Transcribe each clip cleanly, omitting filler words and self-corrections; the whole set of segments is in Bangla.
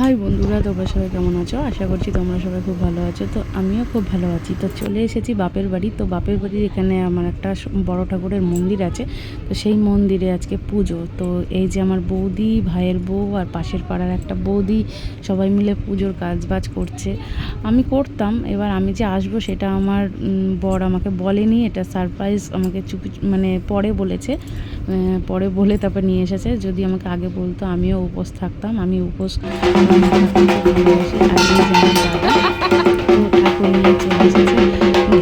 হাই বন্ধুরা, তোমরা সবাই কেমন আছো? আশা করছি তোমরা সবাই খুব ভালো আছো। তো আমিও খুব ভালো আছি। তো চলে এসেছি বাপের বাড়ি। তো বাপের বাড়ির এখানে আমার একটা বড় ঠাকুরের মন্দির আছে। তো সেই মন্দিরে আজকে পুজো। তো এই যে আমার বৌদি, ভাইয়ের বউ আর পাশের পাড়ার একটা বৌদি সবাই মিলে পুজোর কাজবাজ করছে। আমি করতাম, এবার আমি যে আসবো সেটা আমার বর আমাকে বলেনি। এটা সারপ্রাইজ, আমাকে চুপি মানে পরে বলেছে। পরে বলে তারপর নিয়ে এসেছে। যদি আমাকে আগে বলতো আমিও উপোস থাকতাম। আমি উপোস ভালোবাসি। আর এই যে আমার দাদা ঠাকুর নিয়ে চলে এসেছে।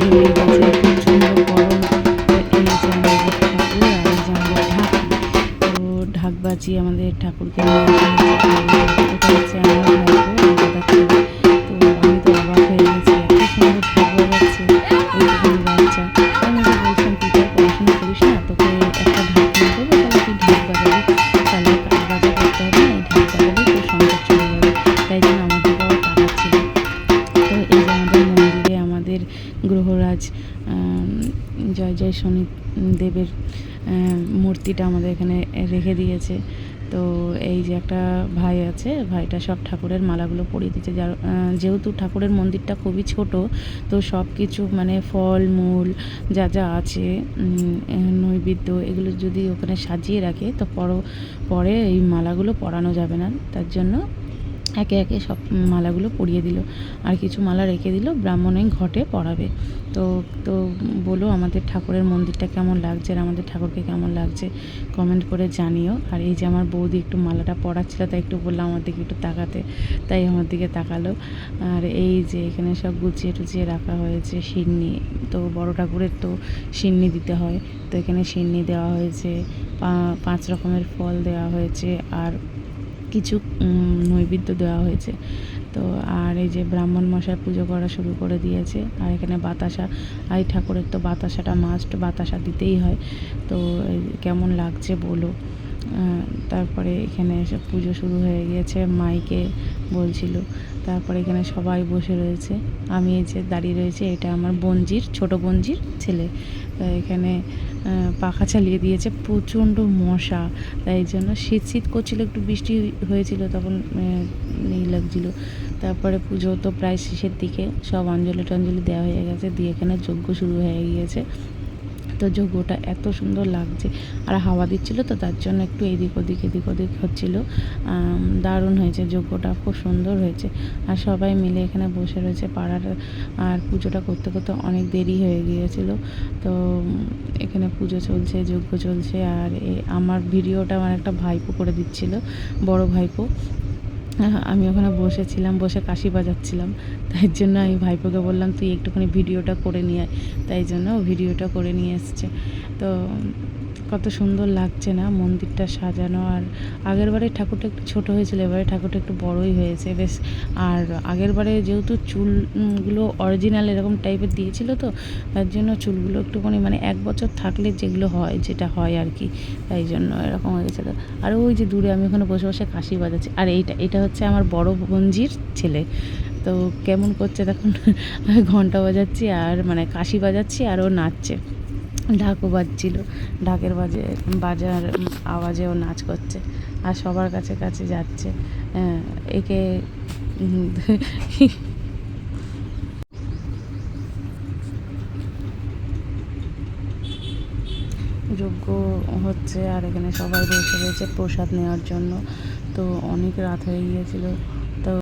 ঘিমিয়ে গেছে, প্রচণ্ড গরম। তো এই যে আমাদের ঠাকুর আর এই যে আমাদের ঢাক। তো ঢাক বাজিয়ে আমাদের ঠাকুরকে নিয়ে এটা হচ্ছে আমার ভাইপো, দাদা ছেলে। তো আমি তো অবাক হয়ে গেছি, এত সুন্দর ঢাক বাজাচ্ছে ওইটুকুনি বাচ্চা। আমি ওকে বলছিলাম, তুই তো পড়াশোনা করিস না, তোকে একটা ঢাক কিনে দেবো, তাহলে তুই ঢাক বাজাবি। তাহলে কাজ বাজা করতে হবে না, এই ঢাক বাজালেই তোর সংসার চলে যাবে। তাই জন্য আমার দিকেও তাকাচ্ছিল। তো এই যে আমাদের মন্দিরে আমাদের গ্রহরাজ জয় জয় শনি দেবের মূর্তিটা আমাদের এখানে রেখে দিয়েছে। তো এই যে একটা ভাই আছে, ভাইটা সব ঠাকুরের মালাগুলো পরিয়ে দিচ্ছে। যার যেহেতু ঠাকুরের মন্দিরটা খুবই ছোট, তো সব কিছু মানে ফল মূল যা যা আছে, নৈবেদ্য, এগুলো যদি ওখানে সাজিয়ে রাখে তো পরে এই মালাগুলো পরানো যাবে না। তার জন্য একে একে সব মালাগুলো পরিয়ে দিল, আর কিছু মালা রেখে দিল, ব্রাহ্মণে ঘটে পরাবে। তো তো বলো আমাদের ঠাকুরের মন্দিরটা কেমন লাগছে আর আমাদের ঠাকুরকে কেমন লাগছে কমেন্ট করে জানিও। আর এই যে আমার বৌদি একটু মালাটা পরাচ্ছিল, তাই একটু বললাম আমার দিকে একটু তাকাতে, তাই আমার দিকে তাকালো। আর এই যে এখানে সব গুছিয়ে টুচিয়ে রাখা হয়েছে সিন্নি। তো বড় ঠাকুরের তো সিন্নি দিতে হয়, তো এখানে সিন্নি দেওয়া হয়েছে, 5 রকমের ফল দেওয়া হয়েছে, আর কিছু নৈবেদ্য দেওয়া হয়েছে। তো আর এই যে ব্রাহ্মণ মশাই পুজো করা শুরু করে দিয়েছে। আর এখানে বাতাসা, আর এই ঠাকুরের তো বাতাসাটা মাস্ট, বাতাসা দিতেই হয়। তো কেমন লাগছে বলো। তারপরে এখানে সব পুজো শুরু হয়ে গিয়েছে, মাইকে বলছিল। তারপরে এখানে সবাই বসে রয়েছে। আমি এই যে দাঁড়িয়ে রয়েছে, এটা আমার বোনজির, ছোট বোনজির ছেলে। এখানে পাখা চালিয়ে দিয়েছে, প্রচণ্ড মশা। তাই জন্য শীত শীত করছিল, একটু বৃষ্টি হয়েছিল তখন এই লাগছিলো। তারপরে পুজো তো প্রায় শেষের দিকে, সব অঞ্জলি টঞ্জলি দেওয়া হয়ে গেছে, দিয়ে এখানে যজ্ঞ শুরু হয়ে গিয়েছে। তো যজ্ঞটা এত সুন্দর লাগছে, আর হাওয়া দিচ্ছিলো তো তার জন্য একটু এদিক ওদিক হচ্ছিলো। দারুণ হয়েছে যজ্ঞটা, খুব সুন্দর হয়েছে। আর সবাই মিলে এখানে বসে রয়েছে পাড়ার। আর পুজোটা করতে করতে অনেক দেরি হয়ে গিয়েছিল। তো এখানে পুজো চলছে, যজ্ঞ চলছে। আর আমার ভিডিওটা আমার একটা ভাইপো করে দিচ্ছিল, বড় ভাইপো। আমি ওখানে বসেছিলাম, বসে কাশি বাজাচ্ছিলাম। তাই জন্য আমি ভাইপোকে বললাম, তুই একটুখানি ভিডিওটা করে নিয়ে আয়। তাই জন্য ভিডিওটা করে নিয়ে এসছে। তো কত সুন্দর লাগছে না মন্দিরটা সাজানো। আর আগের বারে ঠাকুরটা একটু ছোটো হয়েছিল, এবারে ঠাকুরটা একটু বড়ই হয়েছে বেশ। আর আগের বারে যেহেতু চুলগুলো অরিজিনাল এরকম টাইপের দিয়েছিল, তো তার জন্য চুলগুলো একটুখানি মানে 1 বছর থাকলে যেগুলো হয়, যেটা হয় আর কি, তাই জন্য এরকম হয়ে গেছিলো। আর ওই যে দূরে আমি ওখানে বসে বসে কাশি বাজাচ্ছি। আর এটা হচ্ছে আমার বড় বোনজির ছেলে। তো কেমন করছে দেখুন, ঘন্টা বাজাচ্ছি আর মানে কাশি বাজাচ্ছি, আর ও নাচছে, ঢাকও বাজছিল, ঢাকের বাজার আওয়াজে ও নাচ করছে, আর সবার কাছে কাছে যাচ্ছে। একে যজ্ঞ হচ্ছে, আর এখানে সবাই বসে রয়েছে প্রসাদ নেওয়ার জন্য। তো অনেক রাত হয়ে গিয়েছিল। তো